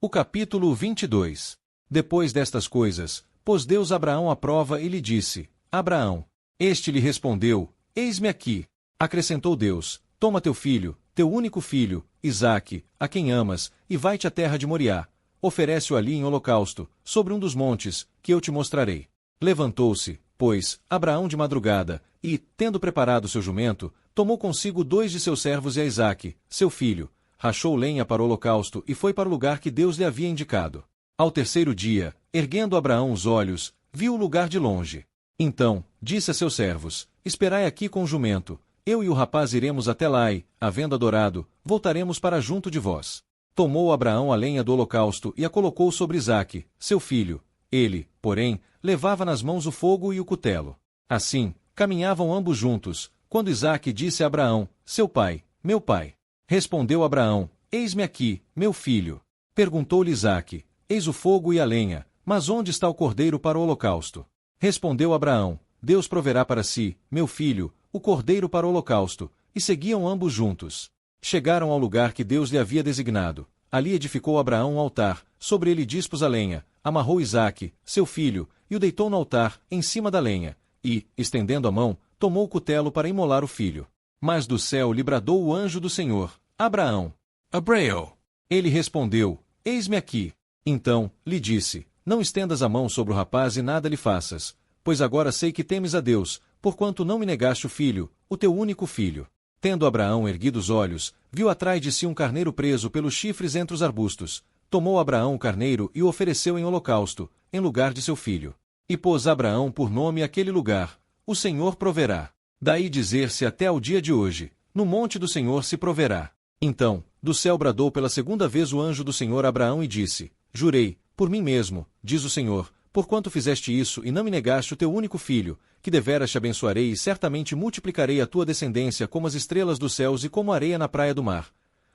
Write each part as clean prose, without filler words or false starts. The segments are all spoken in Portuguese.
O capítulo 22. Depois destas coisas, pôs Deus Abraão à prova e lhe disse: Abraão. Este lhe respondeu: Eis-me aqui. Acrescentou Deus: Toma teu filho, teu único filho, Isaque, a quem amas, e vai-te à terra de Moriá. Oferece-o ali em holocausto, sobre um dos montes, que eu te mostrarei. Levantou-se, pois, Abraão de madrugada, e, tendo preparado seu jumento, tomou consigo 2 de seus servos e a Isaque, seu filho, rachou lenha para o holocausto e foi para o lugar que Deus lhe havia indicado. Ao terceiro dia, erguendo Abraão os olhos, viu o lugar de longe. Então, disse a seus servos: Esperai aqui com o jumento, eu e o rapaz iremos até lá e, havendo adorado, voltaremos para junto de vós. Tomou Abraão a lenha do holocausto e a colocou sobre Isaque, seu filho. Ele, porém, levava nas mãos o fogo e o cutelo. Assim, caminhavam ambos juntos, quando Isaque disse a Abraão: Seu pai, meu pai. Respondeu Abraão: Eis-me aqui, meu filho. Perguntou-lhe Isaque: Eis o fogo e a lenha, mas onde está o cordeiro para o holocausto? Respondeu Abraão: Deus proverá para si, meu filho, o cordeiro para o holocausto. E seguiam ambos juntos. Chegaram ao lugar que Deus lhe havia designado. Ali edificou Abraão um altar, sobre ele dispôs a lenha, amarrou Isaque, seu filho, e o deitou no altar, em cima da lenha, e, estendendo a mão, tomou o cutelo para imolar o filho. Mas do céu lhe bradou o anjo do Senhor: Abraão. Abraão. Ele respondeu: Eis-me aqui. Então, lhe disse: Não estendas a mão sobre o rapaz e nada lhe faças, pois agora sei que temes a Deus, porquanto não me negaste o filho, o teu único filho. Tendo Abraão erguido os olhos, viu atrás de si um carneiro preso pelos chifres entre os arbustos. Tomou Abraão o carneiro e o ofereceu em holocausto, em lugar de seu filho. E pôs Abraão por nome aquele lugar: O Senhor proverá. Daí dizer-se até ao dia de hoje: No monte do Senhor se proverá. Então, do céu bradou pela segunda vez o anjo do Senhor a Abraão e disse: Jurei, por mim mesmo, diz o Senhor, porquanto fizeste isso e não me negaste o teu único filho, que deveras te abençoarei e certamente multiplicarei a tua descendência como as estrelas dos céus e como a areia na praia do mar.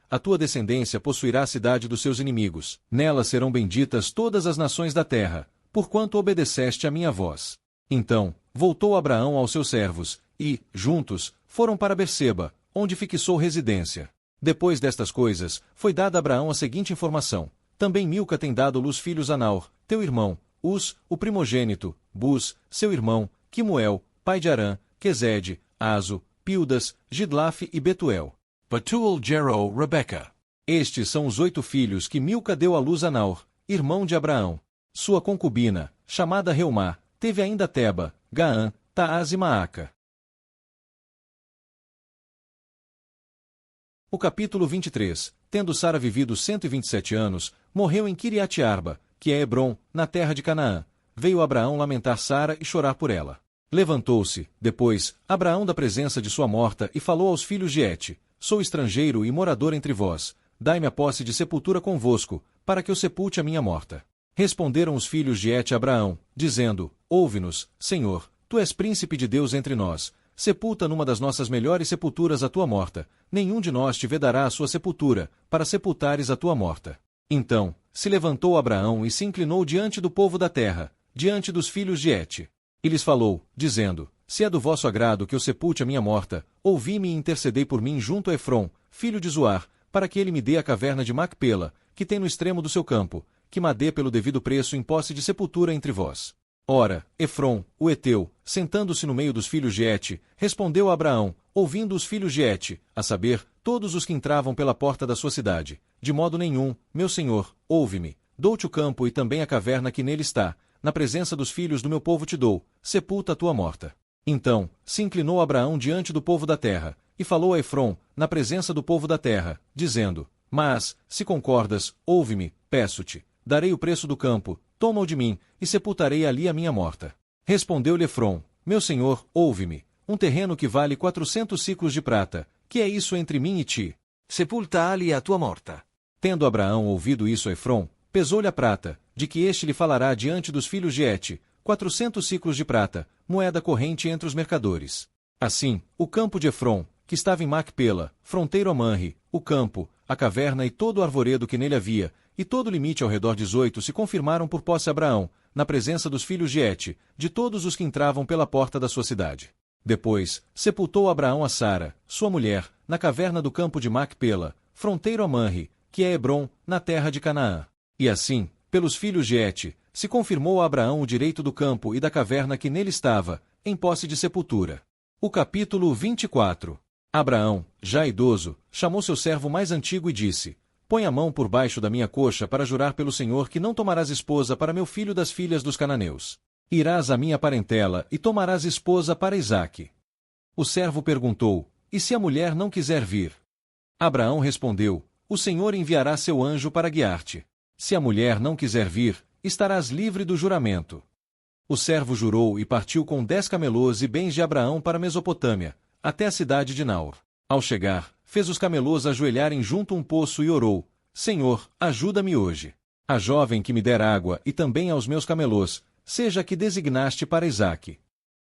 A tua descendência possuirá a cidade dos seus inimigos. Nela serão benditas todas as nações da terra, porquanto obedeceste à minha voz. Então, voltou Abraão aos seus servos, e, juntos, foram para Berseba, onde fixou residência. Depois destas coisas, foi dada a Abraão a seguinte informação: Também Milca tem dado-lhes filhos a Naor, teu irmão, Uz, o primogênito, Buz, seu irmão, Quimuel, pai de Arã, Quesede, Azo, Pildas, Gidlaf e Betuel. Betuel gerou Rebeca. Estes são os 8 filhos que Milca deu à luz a Naor, irmão de Abraão. Sua concubina, chamada Reumá, teve ainda Teba, Gaã, Taás e Maaca. O capítulo 23. Tendo Sara vivido 127 anos, morreu em Quiriate-Arba, que é Hebrom, na terra de Canaã. Veio Abraão lamentar Sara e chorar por ela. Levantou-se, depois, Abraão da presença de sua morta e falou aos filhos de Et: Sou estrangeiro e morador entre vós. Dai-me a posse de sepultura convosco, para que eu sepulte a minha morta. Responderam os filhos de Et a Abraão, dizendo: Ouve-nos, Senhor, tu és príncipe de Deus entre nós. Sepulta numa das nossas melhores sepulturas a tua morta. Nenhum de nós te vedará a sua sepultura, para sepultares a tua morta. Então, se levantou Abraão e se inclinou diante do povo da terra, diante dos filhos de Et. E lhes falou, dizendo: Se é do vosso agrado que eu sepulte a minha morta, ouvi-me e intercedei por mim junto a Efrom, filho de Zoar, para que ele me dê a caverna de Macpela, que tem no extremo do seu campo, que me dê pelo devido preço em posse de sepultura entre vós. Ora, Efrom, o Eteu, sentando-se no meio dos filhos de Et, respondeu a Abraão, ouvindo os filhos de Et, a saber, todos os que entravam pela porta da sua cidade: De modo nenhum, meu senhor, ouve-me, dou-te o campo e também a caverna que nele está, na presença dos filhos do meu povo te dou, sepulta a tua morta. Então, se inclinou Abraão diante do povo da terra, e falou a Efrom, na presença do povo da terra, dizendo: Mas, se concordas, ouve-me, peço-te, darei o preço do campo, toma-o de mim, e sepultarei ali a minha morta. Respondeu-lhe Efrom: Meu senhor, ouve-me, um terreno que vale 400 siclos de prata, que é isso entre mim e ti? Sepulta ali a tua morta. Tendo Abraão ouvido isso a Efrom, pesou-lhe a prata, de que este lhe falará diante dos filhos de Et, 400 siclos de prata, moeda corrente entre os mercadores. Assim, o campo de Efrom, que estava em Macpela, fronteiro a Manre, o campo, a caverna e todo o arvoredo que nele havia, e todo o limite ao redor 18 se confirmaram por posse a Abraão, na presença dos filhos de Et, de todos os que entravam pela porta da sua cidade. Depois, sepultou Abraão a Sara, sua mulher, na caverna do campo de Macpela, fronteiro a Manre, que é Hebrom, na terra de Canaã. E assim, pelos filhos de Et, se confirmou a Abraão o direito do campo e da caverna que nele estava, em posse de sepultura. O capítulo 24. Abraão, já idoso, chamou seu servo mais antigo e disse: Põe a mão por baixo da minha coxa para jurar pelo Senhor que não tomarás esposa para meu filho das filhas dos cananeus. Irás à minha parentela e tomarás esposa para Isaque. O servo perguntou: E se a mulher não quiser vir? Abraão respondeu: O Senhor enviará seu anjo para guiar-te. Se a mulher não quiser vir, estarás livre do juramento. O servo jurou e partiu com 10 camelôs e bens de Abraão para a Mesopotâmia, até a cidade de Naor. Ao chegar, fez os camelôs ajoelharem junto a um poço e orou: Senhor, ajuda-me hoje. A jovem que me der água e também aos meus camelôs, seja a que designaste para Isaque.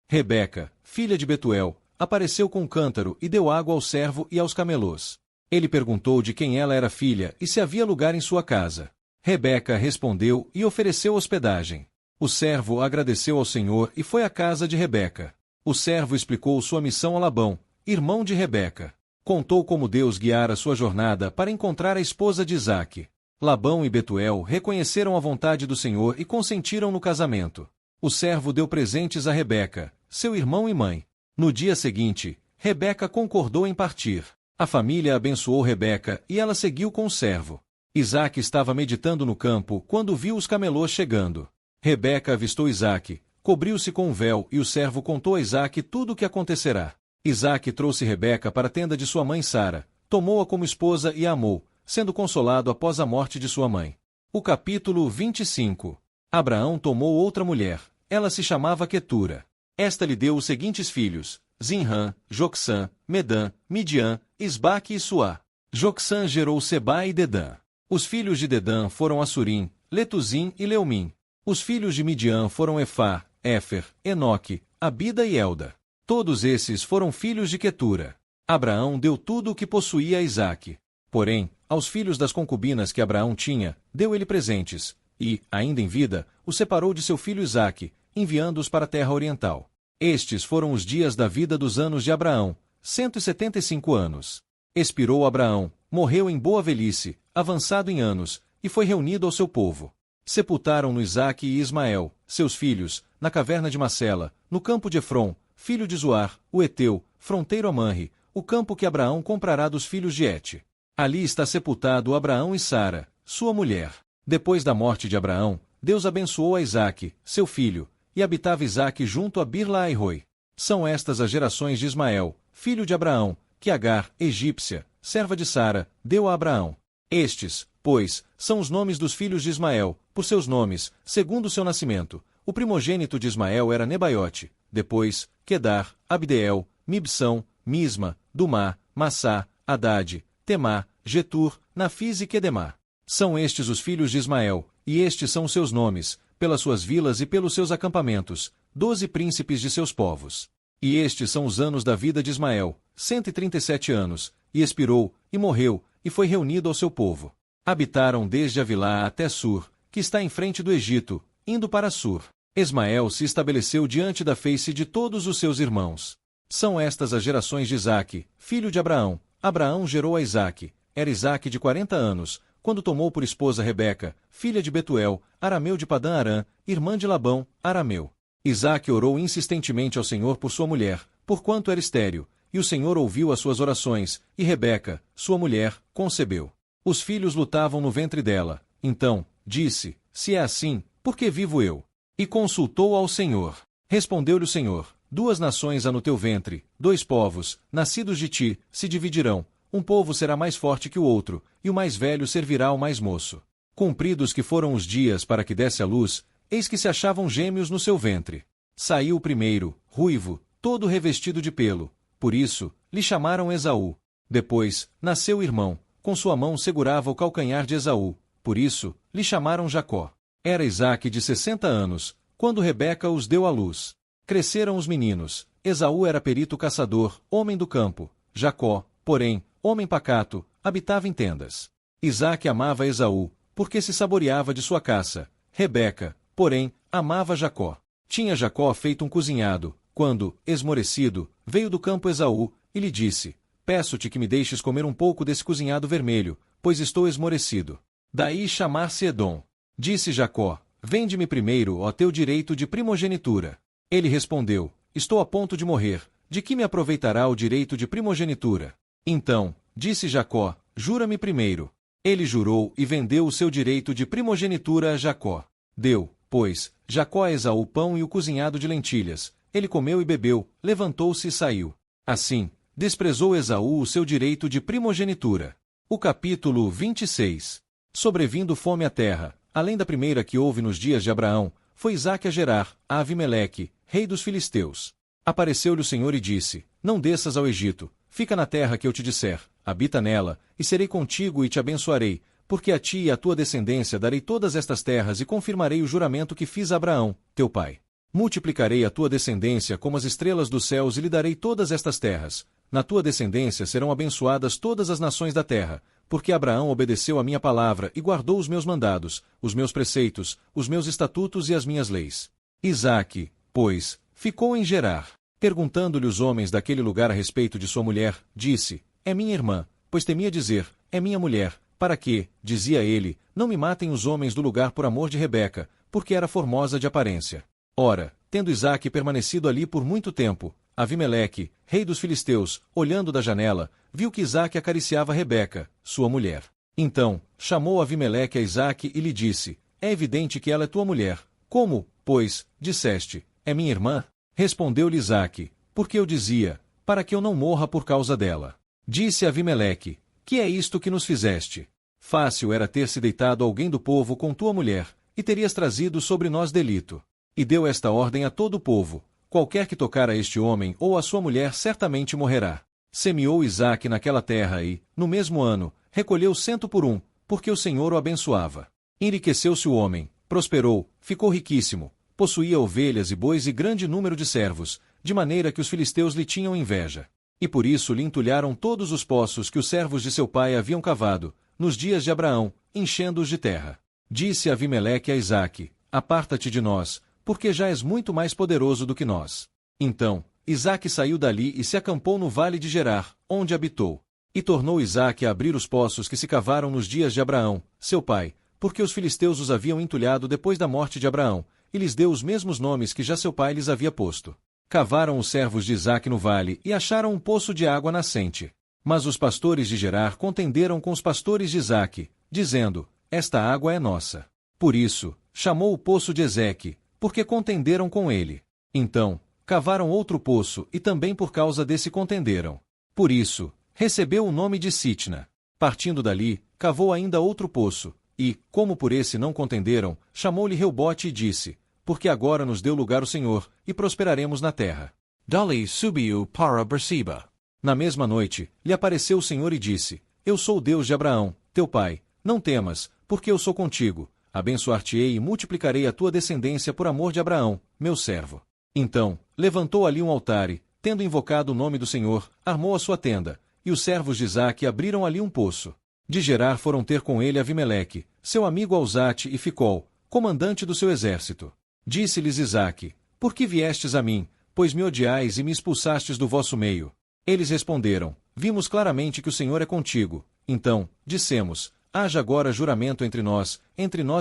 Rebeca, filha de Betuel, apareceu com um cântaro e deu água ao servo e aos camelôs. Ele perguntou de quem ela era filha e se havia lugar em sua casa. Rebeca respondeu e ofereceu hospedagem. O servo agradeceu ao Senhor e foi à casa de Rebeca. O servo explicou sua missão a Labão, irmão de Rebeca. Contou como Deus guiara sua jornada para encontrar a esposa de Isaque. Labão e Betuel reconheceram a vontade do Senhor e consentiram no casamento. O servo deu presentes a Rebeca, seu irmão e mãe. No dia seguinte, Rebeca concordou em partir. A família abençoou Rebeca e ela seguiu com o servo. Isaque estava meditando no campo quando viu os camelôs chegando. Rebeca avistou Isaque, cobriu-se com um véu e o servo contou a Isaque tudo o que acontecerá. Isaque trouxe Rebeca para a tenda de sua mãe Sara, tomou-a como esposa e a amou, sendo consolado após a morte de sua mãe. O capítulo 25. Abraão tomou outra mulher, ela se chamava Quetura. Esta lhe deu os seguintes filhos: Zinrã, Jocsã, Medã, Midian, Isbaque e Suá. Jocsã gerou Sebá e Dedã. Os filhos de Dedã foram Assurim, Letuzim e Leumim. Os filhos de Midian foram Efá, Éfer, Enoque, Abida e Elda. Todos esses foram filhos de Quetura. Abraão deu tudo o que possuía a Isaque. Porém, aos filhos das concubinas que Abraão tinha, deu ele presentes, e, ainda em vida, os separou de seu filho Isaque, enviando-os para a terra oriental. Estes foram os dias da vida dos anos de Abraão, 175 anos. Expirou Abraão, morreu em boa velhice, avançado em anos, e foi reunido ao seu povo. Sepultaram-no Isaque e Ismael, seus filhos, na caverna de Macela, no campo de Efron, filho de Zoar, o Eteu, fronteiro a Manre, o campo que Abraão comprará dos filhos de Et. Ali está sepultado Abraão e Sara, sua mulher. Depois da morte de Abraão, Deus abençoou a Isaque, seu filho, e habitava Isaque junto a Bir-la-Ai-Roi. São estas as gerações de Ismael, filho de Abraão, que Agar, egípcia, serva de Sara, deu a Abraão. Estes, pois, são os nomes dos filhos de Ismael, por seus nomes, segundo o seu nascimento. O primogênito de Ismael era Nebaiote, depois, Quedar, Abdeel, Mibsão, Misma, Dumá, Massá, Hadade, Temá, Getur, Nafis e Quedemá. São estes os filhos de Ismael, e estes são os seus nomes, pelas suas vilas e pelos seus acampamentos, 12 príncipes de seus povos. E estes são os anos da vida de Ismael, 137 anos, e expirou, e morreu, e foi reunido ao seu povo. Habitaram desde Avilá até Sur, que está em frente do Egito, indo para Sur. Ismael se estabeleceu diante da face de todos os seus irmãos. São estas as gerações de Isaque, filho de Abraão. Abraão gerou a Isaque. Era Isaque de 40 anos, quando tomou por esposa Rebeca, filha de Betuel, arameu de Padã-Arã, irmã de Labão, arameu. Isaque orou insistentemente ao Senhor por sua mulher, porquanto era estéril, e o Senhor ouviu as suas orações, e Rebeca, sua mulher, concebeu. Os filhos lutavam no ventre dela. Então, disse: Se é assim, por que vivo eu? E consultou ao Senhor. Respondeu-lhe o Senhor: 2 nações há no teu ventre, 2 povos, nascidos de ti, se dividirão. Um povo será mais forte que o outro, e o mais velho servirá ao mais moço. Cumpridos que foram os dias para que desse à luz, eis que se achavam gêmeos no seu ventre. Saiu o primeiro, ruivo, todo revestido de pelo. Por isso, lhe chamaram Esaú. Depois, nasceu o irmão, com sua mão segurava o calcanhar de Esaú. Por isso, lhe chamaram Jacó. Era Isaque de 60 anos, quando Rebeca os deu à luz. Cresceram os meninos. Esaú era perito caçador, homem do campo. Jacó, porém, homem pacato, habitava em tendas. Isaque amava Esaú, porque se saboreava de sua caça. Rebeca, porém, amava Jacó. Tinha Jacó feito um cozinhado, quando, esmorecido, veio do campo Esaú, e lhe disse: Peço-te que me deixes comer um pouco desse cozinhado vermelho, pois estou esmorecido. daí chamar-se Edom. Disse Jacó: Vende-me primeiro, ó teu direito de primogenitura. Ele respondeu: Estou a ponto de morrer, de que me aproveitará o direito de primogenitura? Então, disse Jacó: Jura-me primeiro. Ele jurou e vendeu o seu direito de primogenitura a Jacó. Deu, pois, Jacó a Esaú pão e o cozinhado de lentilhas. Ele comeu e bebeu, levantou-se e saiu. Assim, desprezou Esaú o seu direito de primogenitura. O capítulo 26. Sobrevindo fome à terra, além da primeira que houve nos dias de Abraão, foi Isaque a Gerar, a Avimeleque, rei dos filisteus. Apareceu-lhe o Senhor e disse: Não desças ao Egito, fica na terra que eu te disser, habita nela, e serei contigo e te abençoarei, porque a ti e à tua descendência darei todas estas terras e confirmarei o juramento que fiz a Abraão, teu pai. Multiplicarei a tua descendência como as estrelas dos céus e lhe darei todas estas terras. Na tua descendência serão abençoadas todas as nações da terra, porque Abraão obedeceu a minha palavra e guardou os meus mandados, os meus preceitos, os meus estatutos e as minhas leis. Isaque, pois, ficou em Gerar. Perguntando-lhe os homens daquele lugar a respeito de sua mulher, disse: É minha irmã, pois temia dizer: É minha mulher, para que, dizia ele, não me matem os homens do lugar por amor de Rebeca, porque era formosa de aparência. Ora, tendo Isaque permanecido ali por muito tempo, Avimeleque, rei dos filisteus, olhando da janela, viu que Isaque acariciava Rebeca, sua mulher. Então, chamou Avimeleque a Isaque e lhe disse: É evidente que ela é tua mulher. Como, pois, disseste: É minha irmã? Respondeu-lhe Isaque: Porque eu dizia: Para que eu não morra por causa dela. Disse Avimeleque: Que é isto que nos fizeste? Fácil era ter-se deitado alguém do povo com tua mulher, e terias trazido sobre nós delito. E deu esta ordem a todo o povo: Qualquer que tocar a este homem ou a sua mulher certamente morrerá. Semeou Isaque naquela terra e, no mesmo ano, recolheu 100 por 1, porque o Senhor o abençoava. Enriqueceu-se o homem, prosperou, ficou riquíssimo, possuía ovelhas e bois e grande número de servos, de maneira que os filisteus lhe tinham inveja. E por isso lhe entulharam todos os poços que os servos de seu pai haviam cavado, nos dias de Abraão, enchendo-os de terra. Disse Avimeleque a Isaque: Aparta-te de nós, porque já és muito mais poderoso do que nós. Então, Isaque saiu dali e se acampou no vale de Gerar, onde habitou. E tornou Isaque a abrir os poços que se cavaram nos dias de Abraão, seu pai, porque os filisteus os haviam entulhado depois da morte de Abraão, e lhes deu os mesmos nomes que já seu pai lhes havia posto. Cavaram os servos de Isaque no vale e acharam um poço de água nascente. Mas os pastores de Gerar contenderam com os pastores de Isaque, dizendo: Esta água é nossa. Por isso, chamou o poço de Ezeque, porque contenderam com ele. Então, cavaram outro poço e também por causa desse contenderam. Por isso, recebeu o nome de Sitna. Partindo dali, cavou ainda outro poço, e, como por esse não contenderam, chamou-lhe Reubote e disse: Porque agora nos deu lugar o Senhor, e prosperaremos na terra. Dali subiu para Berseba. Na mesma noite, lhe apareceu o Senhor e disse: Eu sou o Deus de Abraão, teu pai, não temas, porque eu sou contigo. Abençoar-te-ei e multiplicarei a tua descendência por amor de Abraão, meu servo. Então, levantou ali um altar e, tendo invocado o nome do Senhor, armou a sua tenda, e os servos de Isaque abriram ali um poço. De Gerar foram ter com ele Avimeleque, seu amigo Alzate e Ficol, comandante do seu exército. Disse-lhes Isaque: Por que viestes a mim, pois me odiais e me expulsastes do vosso meio? Eles responderam: Vimos claramente que o Senhor é contigo. Então, dissemos: Haja agora juramento entre nós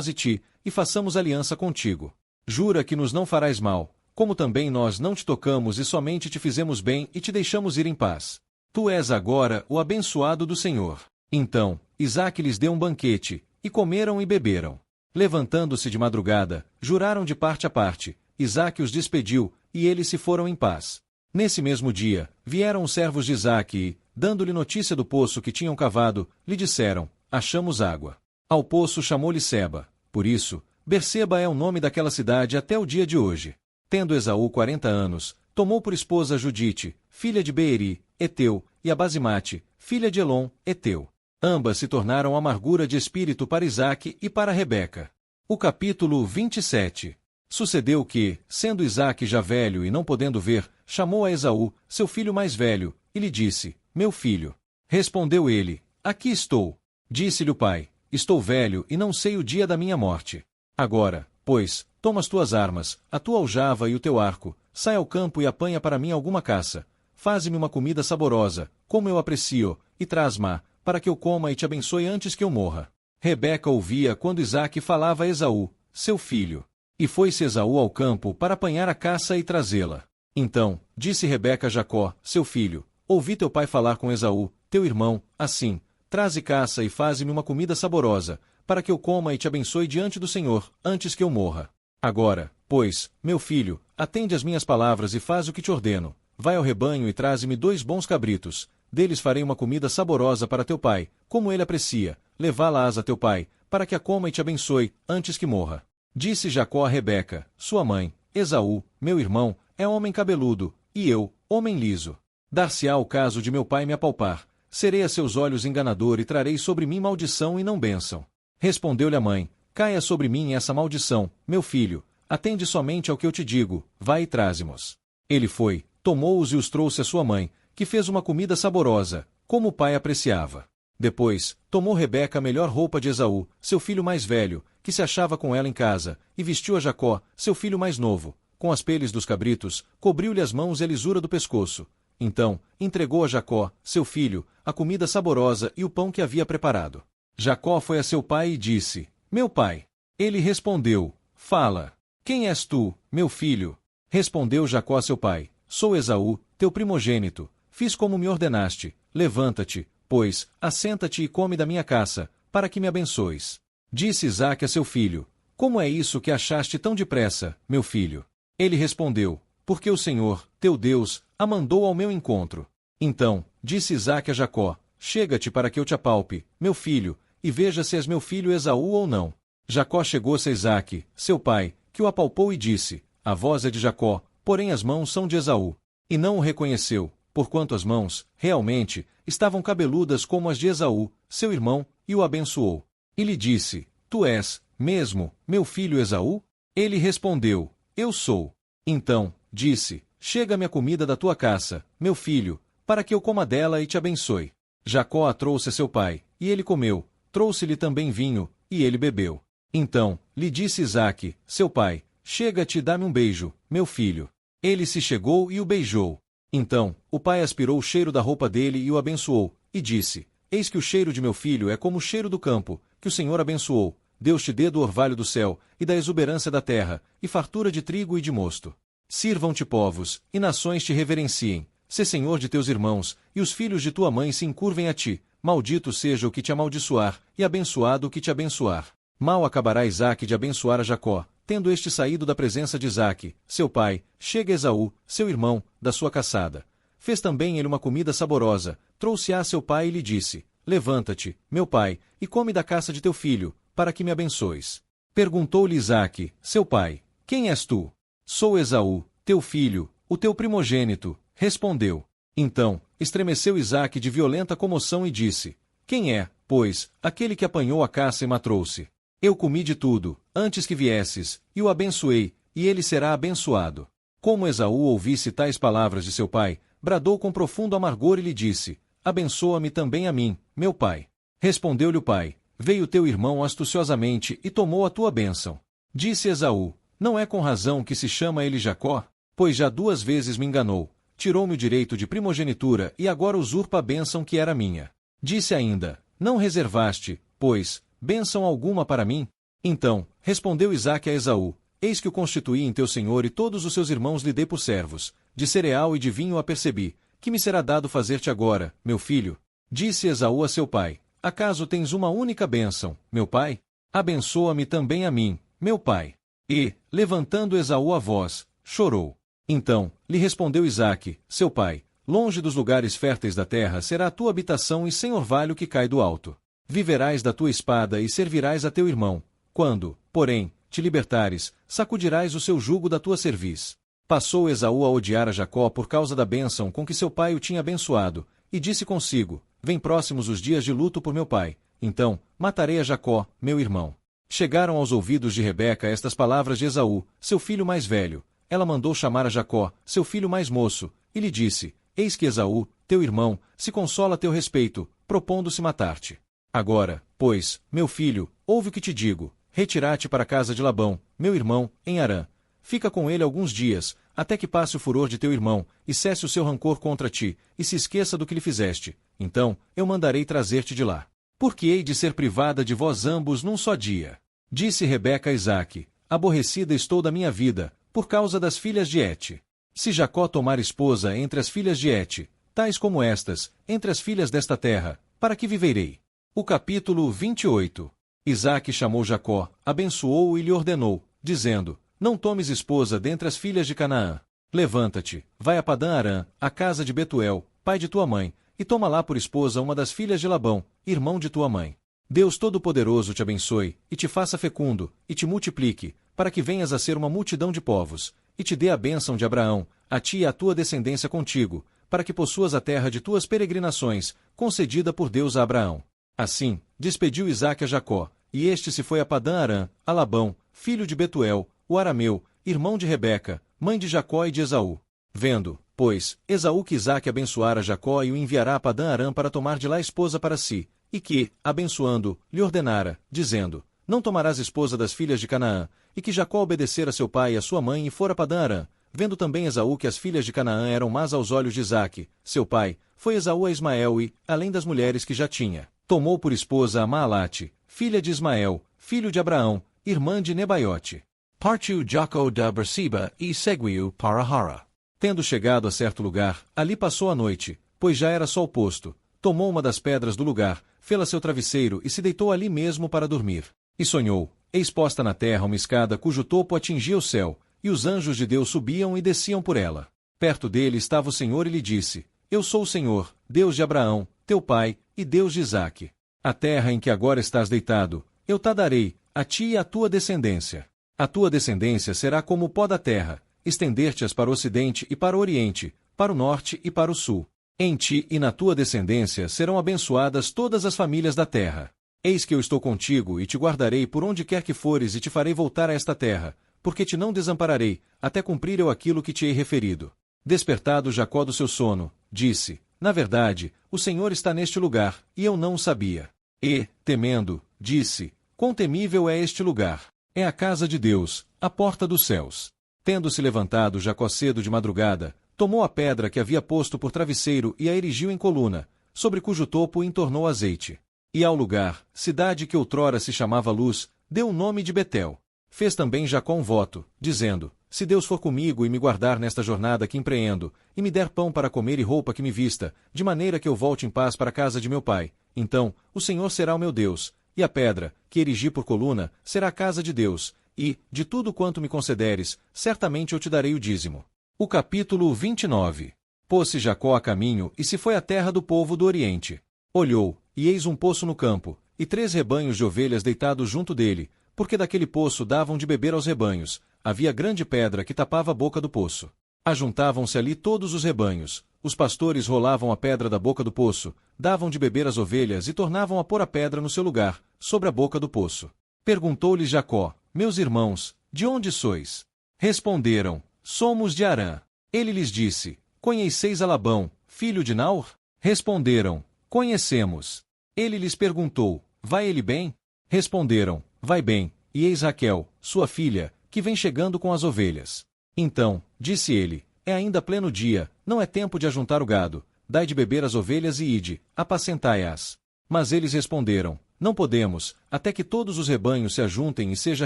e ti, e façamos aliança contigo. Jura que nos não farás mal, como também nós não te tocamos e somente te fizemos bem e te deixamos ir em paz. Tu és agora o abençoado do Senhor. Então, Isaque lhes deu um banquete, e comeram e beberam. Levantando-se de madrugada, juraram de parte a parte. Isaque os despediu, e eles se foram em paz. Nesse mesmo dia, vieram os servos de Isaque e, dando-lhe notícia do poço que tinham cavado, lhe disseram: Achamos água. Ao poço chamou-lhe Seba. Por isso, Berseba é o nome daquela cidade até o dia de hoje. Tendo Esaú 40 anos, tomou por esposa Judite, filha de Beeri, Eteu, e a Basimate, filha de Elon, Eteu. Ambas se tornaram amargura de espírito para Isaque e para Rebeca. O capítulo 27. Sucedeu que, sendo Isaque já velho e não podendo ver, chamou a Esaú, seu filho mais velho, e lhe disse: Meu filho. Respondeu ele: Aqui estou. Disse-lhe o pai: Estou velho e não sei o dia da minha morte. Agora, pois, toma as tuas armas, a tua aljava e o teu arco, sai ao campo e apanha para mim alguma caça. Faze-me uma comida saborosa, como eu aprecio, e traz-ma, para que eu coma e te abençoe antes que eu morra. Rebeca ouvia quando Isaque falava a Esaú, seu filho. E foi-se Esaú ao campo para apanhar a caça e trazê-la. Então, disse Rebeca a Jacó, seu filho, ouvi teu pai falar com Esaú, teu irmão, assim, traze caça e faze-me uma comida saborosa, para que eu coma e te abençoe diante do Senhor, antes que eu morra. Agora, pois, meu filho, atende às minhas palavras e faz o que te ordeno. Vai ao rebanho e traze-me 2 bons cabritos, deles farei uma comida saborosa para teu pai, como ele aprecia, levá-la-ás a teu pai, para que a coma e te abençoe, antes que morra. Disse Jacó a Rebeca, sua mãe, Esaú, meu irmão, é homem cabeludo, e eu, homem liso. Dar-se-á o caso de meu pai me apalpar, serei a seus olhos enganador e trarei sobre mim maldição e não bênção. Respondeu-lhe a mãe, caia sobre mim essa maldição, meu filho, atende somente ao que eu te digo, vai e traze-mos. Ele foi, tomou-os e os trouxe à sua mãe, que fez uma comida saborosa, como o pai apreciava. Depois, tomou Rebeca a melhor roupa de Esaú, seu filho mais velho, que se achava com ela em casa, e vestiu a Jacó, seu filho mais novo, com as peles dos cabritos, cobriu-lhe as mãos e a lisura do pescoço. Então, entregou a Jacó, seu filho, a comida saborosa e o pão que havia preparado. Jacó foi a seu pai e disse, meu pai. Ele respondeu, fala. Quem és tu, meu filho? Respondeu Jacó a seu pai, sou Esaú, teu primogênito. Fiz como me ordenaste, levanta-te, pois, assenta-te e come da minha caça, para que me abençoes. Disse Isaque a seu filho, como é isso que achaste tão depressa, meu filho? Ele respondeu, porque o Senhor, teu Deus, a mandou ao meu encontro. Então, disse Isaque a Jacó, chega-te para que eu te apalpe, meu filho, e veja se és meu filho Esaú ou não. Jacó chegou-se a Isaque, seu pai, que o apalpou e disse, a voz é de Jacó, porém as mãos são de Esaú. E não o reconheceu, porquanto as mãos, realmente, estavam cabeludas como as de Esaú, seu irmão, e o abençoou. E lhe disse, tu és, mesmo, meu filho Esaú? Ele respondeu, eu sou. Então, disse, chega-me a comida da tua caça, meu filho, para que eu coma dela e te abençoe. Jacó a trouxe a seu pai, e ele comeu, trouxe-lhe também vinho, e ele bebeu. Então, lhe disse Isaque, seu pai, chega-te e dá-me um beijo, meu filho. Ele se chegou e o beijou. Então, o pai aspirou o cheiro da roupa dele e o abençoou, e disse, eis que o cheiro de meu filho é como o cheiro do campo, que o Senhor abençoou. Deus te dê do orvalho do céu, e da exuberância da terra, e fartura de trigo e de mosto. Sirvam-te povos, e nações te reverenciem. Sê senhor de teus irmãos, e os filhos de tua mãe se encurvem a ti. Maldito seja o que te amaldiçoar, e abençoado o que te abençoar. Mal acabará Isaque de abençoar a Jacó, tendo este saído da presença de Isaque, seu pai, chega Esaú, seu irmão, da sua caçada. Fez também ele uma comida saborosa, trouxe-a a seu pai e lhe disse, levanta-te, meu pai, e come da caça de teu filho, para que me abençoes. Perguntou-lhe Isaque, seu pai, quem és tu? Sou Esaú, teu filho, o teu primogênito, respondeu. Então, estremeceu Isaque de violenta comoção e disse, quem é, pois, aquele que apanhou a caça e matrou-se? Eu comi de tudo, antes que viesses, e o abençoei, e ele será abençoado. Como Esaú ouvisse tais palavras de seu pai, bradou com profundo amargor e lhe disse, abençoa-me também a mim, meu pai. Respondeu-lhe o pai, veio teu irmão astuciosamente e tomou a tua bênção. Disse Esaú, não é com razão que se chama ele Jacó? Pois já 2 vezes me enganou, tirou-me o direito de primogenitura e agora usurpa a bênção que era minha. Disse ainda, não reservaste, pois, bênção alguma para mim? Então, respondeu Isaque a Esaú, eis que o constituí em teu senhor e todos os seus irmãos lhe dei por servos, de cereal e de vinho apercebi, que me será dado fazer-te agora, meu filho? Disse Esaú a seu pai, acaso tens uma única bênção, meu pai? Abençoa-me também a mim, meu pai. E, levantando Esaú a voz, chorou. Então, lhe respondeu Isaque, seu pai, longe dos lugares férteis da terra será a tua habitação e sem orvalho que cai do alto. Viverás da tua espada e servirás a teu irmão. Quando, porém, te libertares, sacudirás o seu jugo da tua cerviz. Passou Esaú a odiar a Jacó por causa da bênção com que seu pai o tinha abençoado, e disse consigo, vem próximos os dias de luto por meu pai, então, matarei a Jacó, meu irmão. Chegaram aos ouvidos de Rebeca estas palavras de Esaú, seu filho mais velho. Ela mandou chamar a Jacó, seu filho mais moço, e lhe disse, eis que Esaú, teu irmão, se consola a teu respeito, propondo-se matar-te. Agora, pois, meu filho, ouve o que te digo, retira-te para a casa de Labão, meu irmão, em Harã. Fica com ele alguns dias, até que passe o furor de teu irmão, e cesse o seu rancor contra ti, e se esqueça do que lhe fizeste. Então, eu mandarei trazer-te de lá. Porque hei de ser privada de vós ambos num só dia. Disse Rebeca a Isaque: aborrecida estou da minha vida, por causa das filhas de Et. Se Jacó tomar esposa entre as filhas de Et, tais como estas, entre as filhas desta terra, para que viverei? O capítulo 28. Isaque chamou Jacó, abençoou-o e lhe ordenou, dizendo: não tomes esposa dentre as filhas de Canaã. Levanta-te, vai a Padã-Arã, a casa de Betuel, pai de tua mãe, e toma lá por esposa uma das filhas de Labão, irmão de tua mãe. Deus Todo-Poderoso te abençoe, e te faça fecundo, e te multiplique, para que venhas a ser uma multidão de povos, e te dê a bênção de Abraão, a ti e a tua descendência contigo, para que possuas a terra de tuas peregrinações, concedida por Deus a Abraão. Assim, despediu Isaque a Jacó, e este se foi a Padã-Arã, a Labão, filho de Betuel, o arameu, irmão de Rebeca, mãe de Jacó e de Esaú. Vendo, pois, Esaú que Isaque abençoara Jacó e o enviará a Padã-Arã para tomar de lá esposa para si, e que, abençoando, lhe ordenara, dizendo: não tomarás esposa das filhas de Canaã, e que Jacó obedecera seu pai e a sua mãe e fora a Padã-Arã. Vendo também Esaú que as filhas de Canaã eram más aos olhos de Isaque, seu pai, foi Esaú a Ismael e, além das mulheres que já tinha, tomou por esposa a Maalate, filha de Ismael, filho de Abraão, irmã de Nebaiote. Partiu Jacó da Berseba e seguiu para Hará. Tendo chegado a certo lugar, ali passou a noite, pois já era sol posto. Tomou uma das pedras do lugar, fê-la seu travesseiro e se deitou ali mesmo para dormir. E sonhou, eis posta na terra uma escada cujo topo atingia o céu, e os anjos de Deus subiam e desciam por ela. Perto dele estava o Senhor e lhe disse: eu sou o Senhor, Deus de Abraão, teu pai, e Deus de Isaque. A terra em que agora estás deitado, eu te darei, a ti e à tua descendência. A tua descendência será como o pó da terra, estender-te-as para o ocidente e para o oriente, para o norte e para o sul. Em ti e na tua descendência serão abençoadas todas as famílias da terra. Eis que eu estou contigo e te guardarei por onde quer que fores e te farei voltar a esta terra, porque te não desampararei, até cumprir eu aquilo que te hei referido. Despertado Jacó do seu sono, disse: na verdade, o Senhor está neste lugar, e eu não o sabia. E, temendo, disse: quão temível é este lugar! É a casa de Deus, a porta dos céus. Tendo-se levantado Jacó cedo de madrugada, tomou a pedra que havia posto por travesseiro e a erigiu em coluna, sobre cujo topo entornou azeite. E ao lugar, cidade que outrora se chamava Luz, deu o nome de Betel. Fez também Jacó um voto, dizendo: se Deus for comigo e me guardar nesta jornada que empreendo, e me der pão para comer e roupa que me vista, de maneira que eu volte em paz para a casa de meu pai, então o Senhor será o meu Deus, e a pedra, que erigi por coluna, será a casa de Deus, e, de tudo quanto me concederes, certamente eu te darei o dízimo. O capítulo 29. Pôs-se Jacó a caminho e se foi à terra do povo do Oriente. Olhou, e eis um poço no campo, e 3 rebanhos de ovelhas deitados junto dele, porque daquele poço davam de beber aos rebanhos. Havia grande pedra que tapava a boca do poço. Ajuntavam-se ali todos os rebanhos. Os pastores rolavam a pedra da boca do poço, davam de beber às ovelhas e tornavam a pôr a pedra no seu lugar, sobre a boca do poço. Perguntou-lhes Jacó: meus irmãos, de onde sois? Responderam: somos de Harã. Ele lhes disse: conheceis a Labão, filho de Naor? Responderam: conhecemos. Ele lhes perguntou: vai ele bem? Responderam: vai bem, e eis Raquel, sua filha, que vem chegando com as ovelhas. Então, disse ele: é ainda pleno dia, não é tempo de ajuntar o gado, dai de beber às ovelhas e ide, apacentai-as. Mas eles responderam: não podemos, até que todos os rebanhos se ajuntem e seja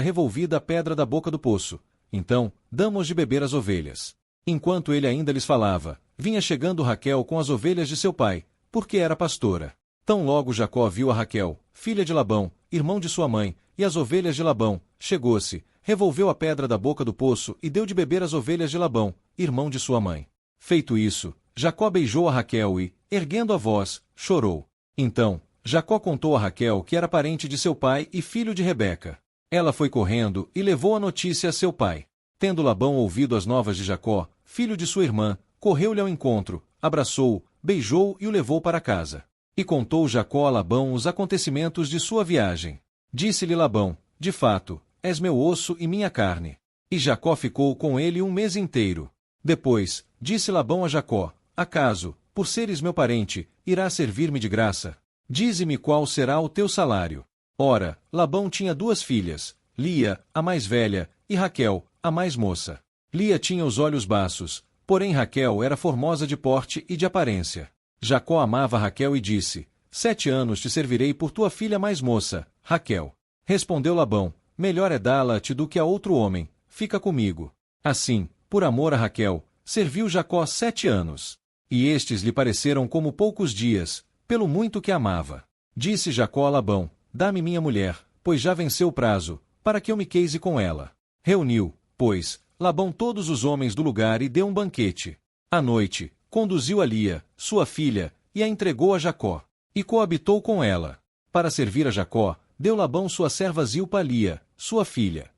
revolvida a pedra da boca do poço. Então, damos de beber às ovelhas. Enquanto ele ainda lhes falava, vinha chegando Raquel com as ovelhas de seu pai, porque era pastora. Tão logo Jacó viu a Raquel, filha de Labão, irmão de sua mãe, e as ovelhas de Labão, chegou-se, revolveu a pedra da boca do poço e deu de beber às ovelhas de Labão, irmão de sua mãe. Feito isso, Jacó beijou a Raquel e, erguendo a voz, chorou. Então, Jacó contou a Raquel que era parente de seu pai e filho de Rebeca. Ela foi correndo e levou a notícia a seu pai. Tendo Labão ouvido as novas de Jacó, filho de sua irmã, correu-lhe ao encontro, abraçou-o, beijou-o e o levou para casa. E contou Jacó a Labão os acontecimentos de sua viagem. Disse-lhe Labão: de fato, és meu osso e minha carne. E Jacó ficou com ele um mês inteiro. Depois, disse Labão a Jacó: acaso, por seres meu parente, irás servir-me de graça? Dize-me qual será o teu salário. Ora, Labão tinha 2 filhas, Lia, a mais velha, e Raquel, a mais moça. Lia tinha os olhos baços, porém Raquel era formosa de porte e de aparência. Jacó amava Raquel e disse: 7 anos te servirei por tua filha mais moça, Raquel. Respondeu Labão, melhor é dá-la-te do que a outro homem, fica comigo. Assim, por amor a Raquel, serviu Jacó 7 anos. E estes lhe pareceram como poucos dias, pelo muito que amava. Disse Jacó a Labão, dá-me minha mulher, pois já venceu o prazo, para que eu me queise com ela. Reuniu, pois, Labão todos os homens do lugar e deu um banquete. À noite, conduziu a Lia, sua filha, e a entregou a Jacó. E coabitou com ela. Para servir a Jacó, deu Labão sua serva Zilpa a Lia, sua filha.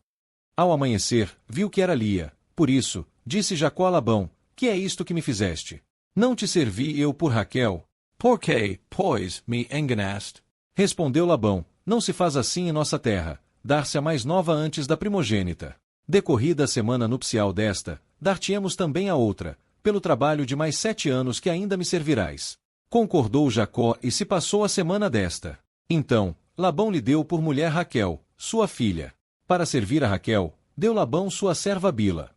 Ao amanhecer, viu que era Lia. Por isso, disse Jacó a Labão, que é isto que me fizeste? Não te servi eu por Raquel? Por que, pois, me enganaste? Respondeu Labão, não se faz assim em nossa terra, dar-se a mais nova antes da primogênita. Decorrida a semana nupcial desta, dar-te-emos também a outra, pelo trabalho de mais 7 anos que ainda me servirás. Concordou Jacó e se passou a semana desta. Então, Labão lhe deu por mulher Raquel, sua filha. Para servir a Raquel, deu Labão sua serva Bila.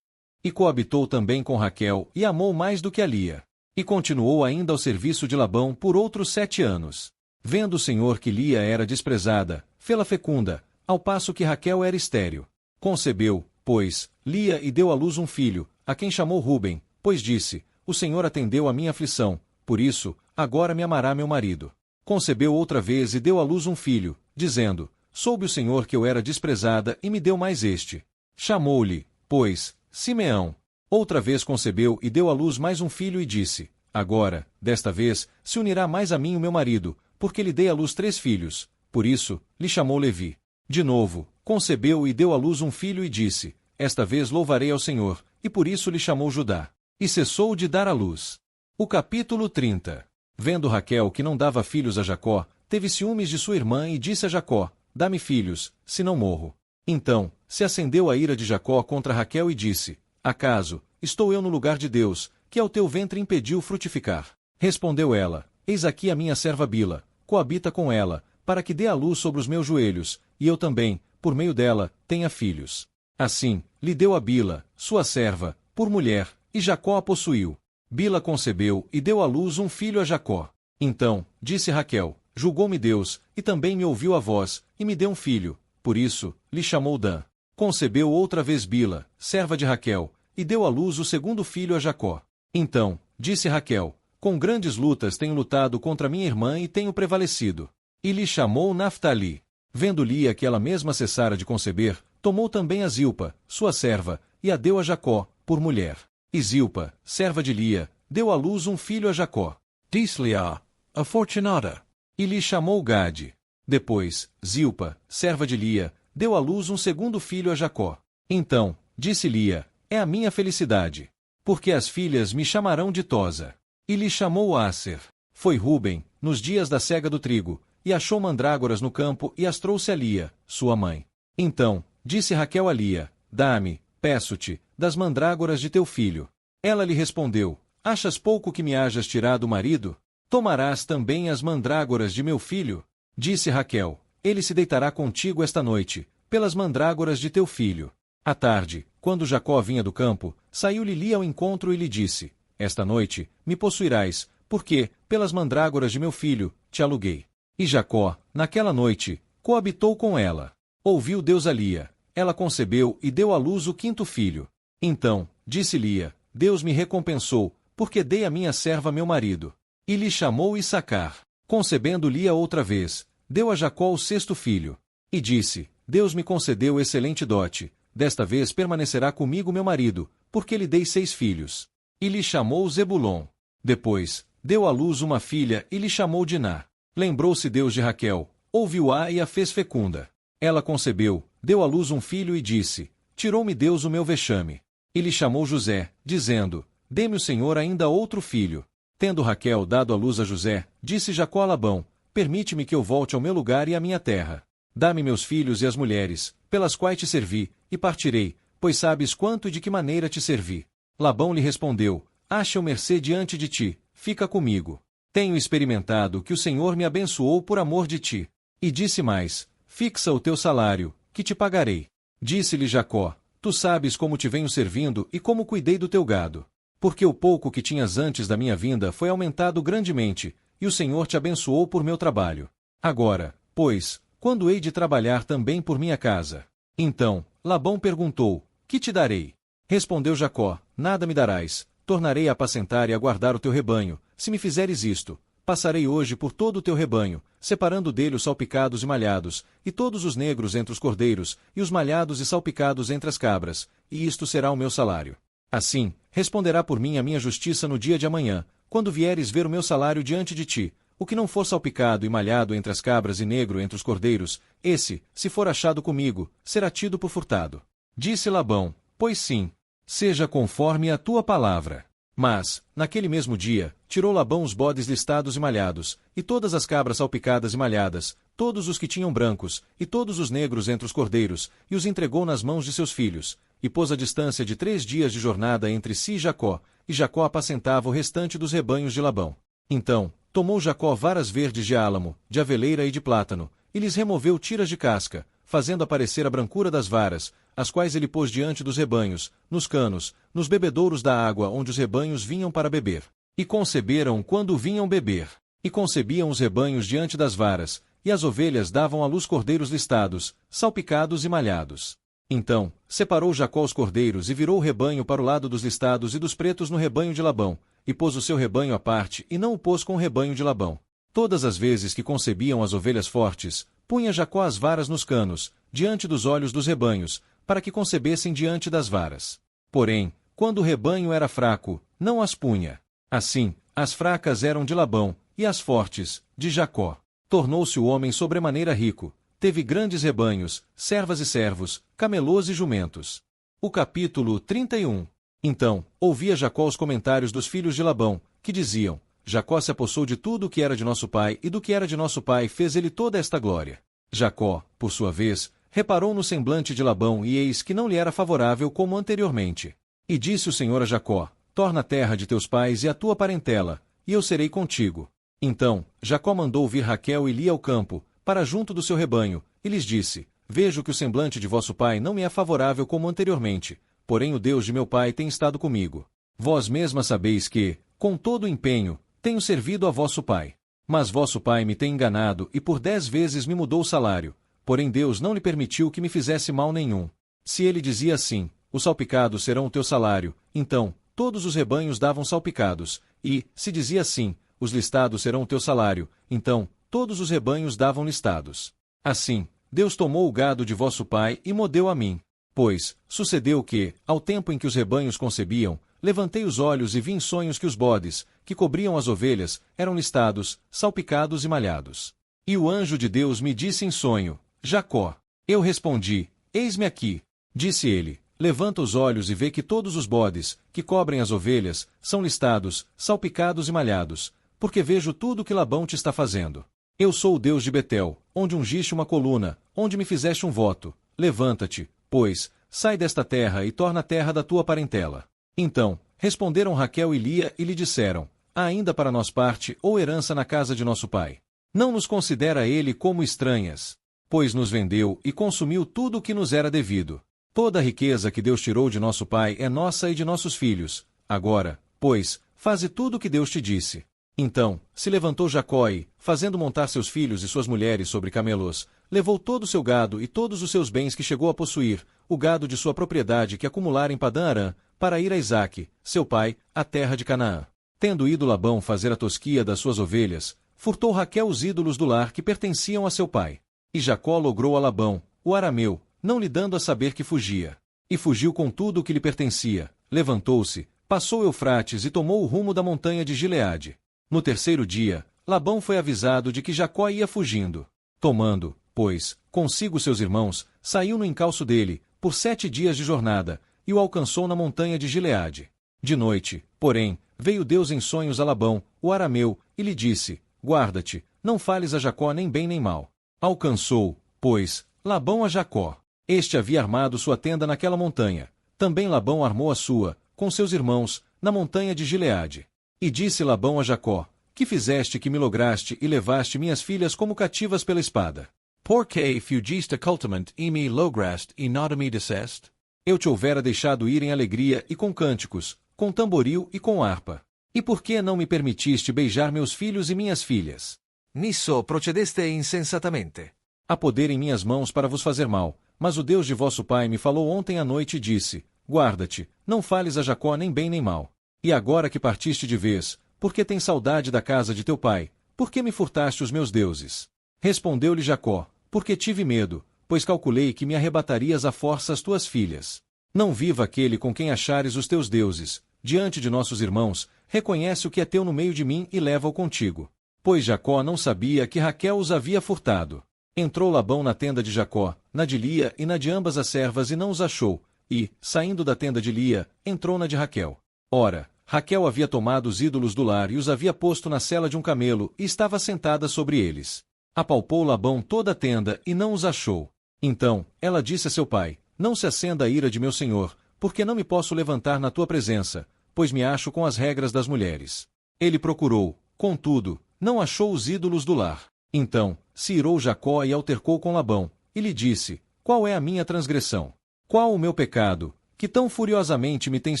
E coabitou também com Raquel e amou mais do que a Lia. E continuou ainda ao serviço de Labão por outros 7 anos. Vendo o Senhor que Lia era desprezada, fê-la fecunda, ao passo que Raquel era estéril. Concebeu, pois, Lia e deu à luz um filho, a quem chamou Ruben, pois disse, o Senhor atendeu a minha aflição, por isso, agora me amará meu marido. Concebeu outra vez e deu à luz um filho, dizendo, soube o Senhor que eu era desprezada e me deu mais este. Chamou-lhe, pois, Simeão. Outra vez concebeu e deu à luz mais um filho e disse, agora, desta vez, se unirá mais a mim o meu marido, porque lhe dei à luz 3 filhos, por isso, lhe chamou Levi. De novo, concebeu e deu à luz um filho e disse, esta vez louvarei ao Senhor, e por isso lhe chamou Judá. E cessou de dar à luz. O capítulo 30. Vendo Raquel que não dava filhos a Jacó, teve ciúmes de sua irmã e disse a Jacó, dá-me filhos, se não morro. Então, se acendeu a ira de Jacó contra Raquel e disse, acaso, estou eu no lugar de Deus, que ao teu ventre impediu frutificar? Respondeu ela, eis aqui a minha serva Bila, coabita com ela, para que dê a luz sobre os meus joelhos, e eu também, por meio dela, tenha filhos. Assim, lhe deu a Bila, sua serva, por mulher, e Jacó a possuiu. Bila concebeu e deu à luz um filho a Jacó. Então, disse Raquel, julgou-me Deus, e também me ouviu a voz, e me deu um filho, por isso, lhe chamou Dan. Concebeu outra vez Bila, serva de Raquel, e deu à luz o segundo filho a Jacó. Então, disse Raquel, com grandes lutas tenho lutado contra minha irmã e tenho prevalecido. E lhe chamou Naftali. Vendo Lia que ela mesma cessara de conceber, tomou também a Zilpa, sua serva, e a deu a Jacó, por mulher. E Zilpa, serva de Lia, deu à luz um filho a Jacó. Disse-lhe a Fortunata. E lhe chamou Gade. Depois, Zilpa, serva de Lia, deu à luz um segundo filho a Jacó. Então, disse Lia, é a minha felicidade, porque as filhas me chamarão ditosa. E lhe chamou Aser. Foi Ruben, nos dias da cega do trigo, e achou mandrágoras no campo e as trouxe a Lia, sua mãe. Então, disse Raquel a Lia, dá-me, peço-te, das mandrágoras de teu filho. Ela lhe respondeu, achas pouco que me hajas tirado o marido? Tomarás também as mandrágoras de meu filho? Disse Raquel, ele se deitará contigo esta noite, pelas mandrágoras de teu filho. À tarde, quando Jacó vinha do campo, saiu-lhe Lia ao encontro e lhe disse, esta noite, me possuirás, porque, pelas mandrágoras de meu filho, te aluguei. E Jacó, naquela noite, coabitou com ela. Ouviu Deus a Lia. Ela concebeu e deu à luz o 5º filho. Então, disse Lia, Deus me recompensou, porque dei a minha serva meu marido. E lhe chamou Issacar. Concebendo Lia outra vez, deu a Jacó o 6º filho. E disse, Deus me concedeu excelente dote, desta vez permanecerá comigo meu marido, porque lhe dei 6 filhos. E lhe chamou Zebulon. Depois, deu à luz uma filha e lhe chamou Diná. Lembrou-se Deus de Raquel, ouviu-a e a fez fecunda. Ela concebeu, deu à luz um filho e disse, tirou-me Deus o meu vexame. E lhe chamou José, dizendo, dê-me o Senhor ainda outro filho. Tendo Raquel dado à luz a José, disse Jacó a Labão, permite-me que eu volte ao meu lugar e à minha terra. Dá-me meus filhos e as mulheres, pelas quais te servi, e partirei, pois sabes quanto e de que maneira te servi. Labão lhe respondeu, acha-o mercê diante de ti, fica comigo. Tenho experimentado que o Senhor me abençoou por amor de ti. E disse mais, fixa o teu salário, que te pagarei. Disse-lhe Jacó, tu sabes como te venho servindo e como cuidei do teu gado. Porque o pouco que tinhas antes da minha vinda foi aumentado grandemente, e o Senhor te abençoou por meu trabalho. Agora, pois, quando hei de trabalhar também por minha casa? Então, Labão perguntou, que te darei? Respondeu Jacó, nada me darás, tornarei a apacentar e a guardar o teu rebanho, se me fizeres isto. Passarei hoje por todo o teu rebanho, separando dele os salpicados e malhados, e todos os negros entre os cordeiros, e os malhados e salpicados entre as cabras, e isto será o meu salário. Assim, responderá por mim a minha justiça no dia de amanhã, quando vieres ver o meu salário diante de ti. O que não for salpicado e malhado entre as cabras e negro entre os cordeiros, esse, se for achado comigo, será tido por furtado. Disse Labão, pois sim, seja conforme a tua palavra. Mas, naquele mesmo dia, tirou Labão os bodes listados e malhados, e todas as cabras salpicadas e malhadas, todos os que tinham brancos, e todos os negros entre os cordeiros, e os entregou nas mãos de seus filhos, e pôs a distância de 3 dias de jornada entre si e Jacó apacentava o restante dos rebanhos de Labão. Então, tomou Jacó varas verdes de álamo, de aveleira e de plátano, e lhes removeu tiras de casca, fazendo aparecer a brancura das varas, as quais ele pôs diante dos rebanhos, nos canos, nos bebedouros da água onde os rebanhos vinham para beber. E conceberam quando vinham beber. E concebiam os rebanhos diante das varas, e as ovelhas davam à luz cordeiros listados, salpicados e malhados. Então, separou Jacó os cordeiros e virou o rebanho para o lado dos listados e dos pretos no rebanho de Labão, e pôs o seu rebanho à parte e não o pôs com o rebanho de Labão. Todas as vezes que concebiam as ovelhas fortes, punha Jacó as varas nos canos, diante dos olhos dos rebanhos, para que concebessem diante das varas. Porém, quando o rebanho era fraco, não as punha. Assim, as fracas eram de Labão, e as fortes, de Jacó. Tornou-se o homem sobremaneira rico, teve grandes rebanhos, servas e servos, camelôs e jumentos. O capítulo 31. Então, ouvia Jacó os comentários dos filhos de Labão, que diziam, Jacó se apossou de tudo o que era de nosso pai, e do que era de nosso pai fez ele toda esta glória. Jacó, por sua vez, reparou no semblante de Labão e eis que não lhe era favorável como anteriormente. E disse o Senhor a Jacó, torna a terra de teus pais e a tua parentela, e eu serei contigo. Então, Jacó mandou vir Raquel e Lia ao campo, para junto do seu rebanho, e lhes disse, vejo que o semblante de vosso pai não me é favorável como anteriormente, porém o Deus de meu pai tem estado comigo. Vós mesmas sabeis que, com todo o empenho, tenho servido a vosso pai. Mas vosso pai me tem enganado e por 10 vezes me mudou o salário, porém Deus não lhe permitiu que me fizesse mal nenhum. Se ele dizia assim, os salpicados serão o teu salário, então, todos os rebanhos davam salpicados, e, se dizia assim, os listados serão o teu salário, então, todos os rebanhos davam listados. Assim, Deus tomou o gado de vosso pai e mo deu a mim. Pois, sucedeu que, ao tempo em que os rebanhos concebiam, levantei os olhos e vi em sonhos que os bodes, que cobriam as ovelhas, eram listados, salpicados e malhados. E o anjo de Deus me disse em sonho, Jacó. Eu respondi, eis-me aqui. Disse ele, levanta os olhos e vê que todos os bodes, que cobrem as ovelhas, são listados, salpicados e malhados, porque vejo tudo o que Labão te está fazendo. Eu sou o Deus de Betel, onde ungiste uma coluna, onde me fizeste um voto. Levanta-te, pois, sai desta terra e torna a terra da tua parentela. Então, responderam Raquel e Lia e lhe disseram, há ainda para nós parte ou herança na casa de nosso pai. Não nos considera ele como estranhas, pois nos vendeu e consumiu tudo o que nos era devido. Toda a riqueza que Deus tirou de nosso pai é nossa e de nossos filhos. Agora, pois, faze tudo o que Deus te disse. Então, se levantou Jacó e, fazendo montar seus filhos e suas mulheres sobre camelos, levou todo o seu gado e todos os seus bens que chegou a possuir, o gado de sua propriedade que acumulara em Padã-Arã, para ir a Isaque, seu pai, à terra de Canaã. Tendo ido Labão fazer a tosquia das suas ovelhas, furtou Raquel os ídolos do lar que pertenciam a seu pai. E Jacó logrou a Labão, o arameu, não lhe dando a saber que fugia. E fugiu com tudo o que lhe pertencia, levantou-se, passou Eufrates e tomou o rumo da montanha de Gileade. No terceiro dia, Labão foi avisado de que Jacó ia fugindo. Tomando, pois, consigo seus irmãos, saiu no encalço dele, por 7 dias de jornada, e o alcançou na montanha de Gileade. De noite, porém, veio Deus em sonhos a Labão, o arameu, e lhe disse, guarda-te, não fales a Jacó nem bem nem mal. Alcançou, pois, Labão a Jacó. Este havia armado sua tenda naquela montanha. Também Labão armou a sua, com seus irmãos, na montanha de Gileade. E disse Labão a Jacó, que fizeste que me lograste e levaste minhas filhas como cativas pela espada? Porque fugiste cultamente e me lograste e nada me disseste? Eu te houvera deixado ir em alegria e com cânticos, com tamboril e com harpa. E por que não me permitiste beijar meus filhos e minhas filhas? Nisso procedeste insensatamente. Há poder em minhas mãos para vos fazer mal, mas o Deus de vosso pai me falou ontem à noite e disse: guarda-te, não fales a Jacó nem bem nem mal. E agora que partiste de vez, por que tens saudade da casa de teu pai? Por que me furtaste os meus deuses? Respondeu-lhe Jacó: porque tive medo, pois calculei que me arrebatarias à força as tuas filhas. Não viva aquele com quem achares os teus deuses, diante de nossos irmãos, reconhece o que é teu no meio de mim e leva-o contigo. Pois Jacó não sabia que Raquel os havia furtado. Entrou Labão na tenda de Jacó, na de Lia e na de ambas as servas e não os achou, e, saindo da tenda de Lia, entrou na de Raquel. Ora, Raquel havia tomado os ídolos do lar e os havia posto na sela de um camelo e estava sentada sobre eles. Apalpou Labão toda a tenda e não os achou. Então, ela disse a seu pai: não se acenda a ira de meu senhor, porque não me posso levantar na tua presença, pois me acho com as regras das mulheres. Ele procurou, contudo, não achou os ídolos do lar. Então, se irou Jacó e altercou com Labão, e lhe disse: qual é a minha transgressão? Qual o meu pecado, que tão furiosamente me tens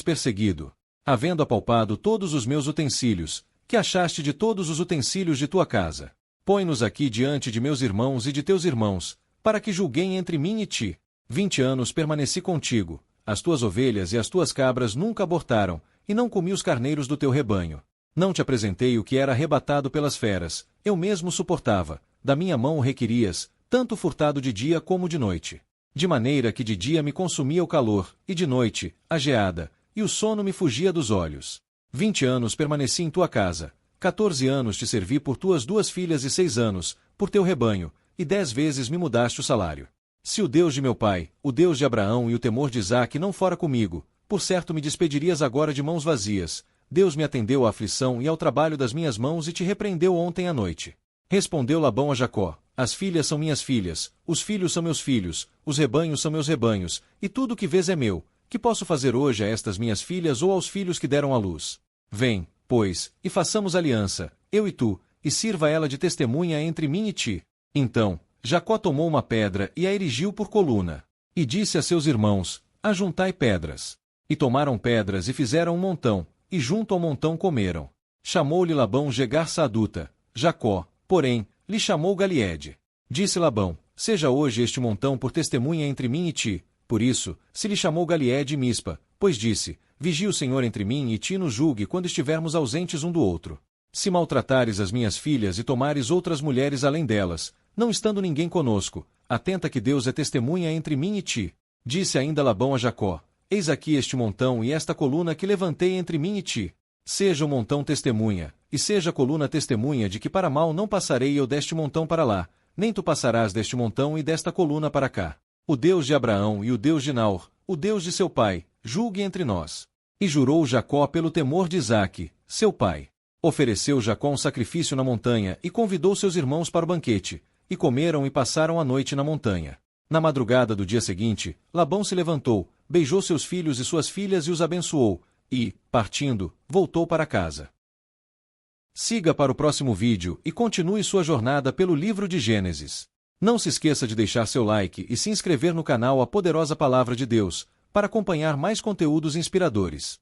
perseguido? Havendo apalpado todos os meus utensílios, que achaste de todos os utensílios de tua casa? Põe-nos aqui diante de meus irmãos e de teus irmãos, para que julguem entre mim e ti. 20 anos permaneci contigo, as tuas ovelhas e as tuas cabras nunca abortaram, e não comi os carneiros do teu rebanho. Não te apresentei o que era arrebatado pelas feras, eu mesmo suportava, da minha mão o requerias, tanto furtado de dia como de noite. De maneira que de dia me consumia o calor, e de noite, a geada, e o sono me fugia dos olhos. 20 anos permaneci em tua casa, 14 anos te servi por tuas 2 filhas e 6 anos, por teu rebanho, e 10 vezes me mudaste o salário. Se o Deus de meu pai, o Deus de Abraão e o temor de Isaque não fora comigo, por certo me despedirias agora de mãos vazias. Deus me atendeu à aflição e ao trabalho das minhas mãos e te repreendeu ontem à noite. Respondeu Labão a Jacó: as filhas são minhas filhas, os filhos são meus filhos, os rebanhos são meus rebanhos, e tudo o que vês é meu. Que posso fazer hoje a estas minhas filhas ou aos filhos que deram à luz? Vem, pois, e façamos aliança, eu e tu, e sirva ela de testemunha entre mim e ti. Então, Jacó tomou uma pedra e a erigiu por coluna. E disse a seus irmãos: ajuntai pedras. E tomaram pedras e fizeram um montão, e junto ao montão comeram. Chamou-lhe Labão Jegar-Saaduta. Jacó, porém, lhe chamou Galiede. Disse Labão: seja hoje este montão por testemunha entre mim e ti. Por isso, se lhe chamou Galiede e Mispa, pois disse: vigie o Senhor entre mim e ti nos julgue quando estivermos ausentes um do outro. Se maltratares as minhas filhas e tomares outras mulheres além delas, não estando ninguém conosco, atenta que Deus é testemunha entre mim e ti. Disse ainda Labão a Jacó: eis aqui este montão e esta coluna que levantei entre mim e ti. Seja o montão testemunha, e seja a coluna testemunha de que para mal não passarei eu deste montão para lá, nem tu passarás deste montão e desta coluna para cá. O Deus de Abraão e o Deus de Naor, o Deus de seu pai, julgue entre nós. E jurou Jacó pelo temor de Isaque, seu pai. Ofereceu Jacó um sacrifício na montanha e convidou seus irmãos para o banquete, e comeram e passaram a noite na montanha. Na madrugada do dia seguinte, Labão se levantou, beijou seus filhos e suas filhas e os abençoou, e, partindo, voltou para casa. Siga para o próximo vídeo e continue sua jornada pelo livro de Gênesis. Não se esqueça de deixar seu like e se inscrever no canal A Poderosa Palavra de Deus, para acompanhar mais conteúdos inspiradores.